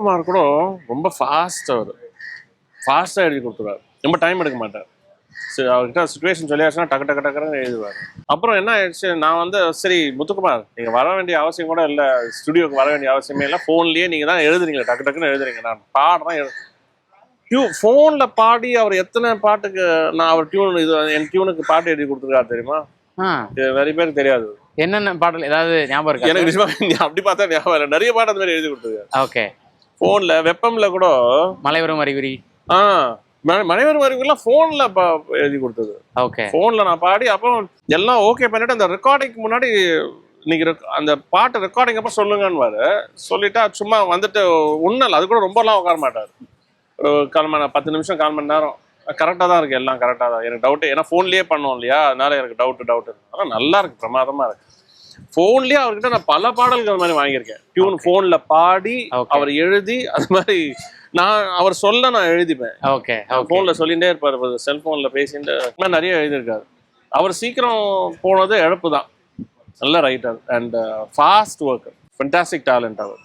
முத்துக்குமார் கூட ரொம்ப ஃபாஸ்ட்டாக எழுதி கொடுத்துருவார். ரொம்ப டைம் எடுக்க மாட்டார். சரி, அவர்கிட்ட சுச்சுவேஷன் சொல்லியாச்சுன்னா டக்கு டக்கு டக்குன்னு எழுதுவார். அப்புறம் என்ன ஆயிடுச்சு, நான் வந்து சரி முத்துக்குமார் நீங்கள் வர வேண்டிய அவசியம் கூட இல்லை, ஸ்டுடியோக்கு வர வேண்டிய அவசியமே இல்லை, ஃபோன்லேயே நீங்கள் தான் எழுதுறீங்களே, டக்கு டக்குன்னு எழுதுறீங்க, நான் பாடுறேன். ஃபோனில் பாடி அவர் எத்தனை பாட்டுக்கு நான் அவர் டியூன் இது என் டியூனுக்கு பாட்டு எழுதி கொடுத்துருக்காரு தெரியுமா? நிறைய பேருக்கு தெரியாது. என்னென்ன பாடல் ஏதாவது ஞாபகம் இருக்கு? எனக்கு நிஜமா அப்படி பார்த்தா ஞாபகம் இல்லை. நிறைய பாட்டு அந்த மாதிரி எழுதி கொடுத்துருக்காரு. ஓகே. ஃபோனில் வெப்பம்ல கூட மலைவரும் அறிகுறி, மனைவர் வரைக்கும்லாம் ஃபோனில் எழுதி கொடுத்தது. ஓகே. ஃபோனில் நான் பாடி அப்புறம் எல்லாம் ஓகே பண்ணிட்டு அந்த ரெக்கார்டிங்க்கு முன்னாடி இன்னைக்கு அந்த பாட்டு ரெக்கார்டிங் அப்போ சொல்லுங்கன்னு சொல்லிட்டா சும்மா வந்துட்டு ஒன்றும் இல்லை, அது கூட ரொம்பலாம் உட்கார மாட்டார். ஒரு 10 நிமிஷம் 1/4 மணி நேரம் கரெக்டாக தான் இருக்குது, எல்லாம் கரெக்டாக தான். எனக்கு டவுட்டு, ஏன்னா ஃபோன்லேயே பண்ணோம் இல்லையா, அதனால எனக்கு டவுட்டு ஆனால் நல்லா இருக்குது, பிரமாதமாக இருக்குது. ஃபோன்லேயே அவர்கிட்ட நான் பல பாடல்கள் மாதிரி வாங்கியிருக்கேன். டியூன் ஃபோனில் பாடி அவர் எழுதி அது மாதிரி அவர் சொல்ல நான் எழுதிப்பேன். ஓகே. ஃபோனில் சொல்லிகிட்டே இருப்பார், செல்ஃபோனில் பேசிட்டு நிறைய எழுதியிருக்காரு. அவர் சீக்கிரம் போனது இழப்பு தான். நல்ல writer and fast worker, fantastic talent our.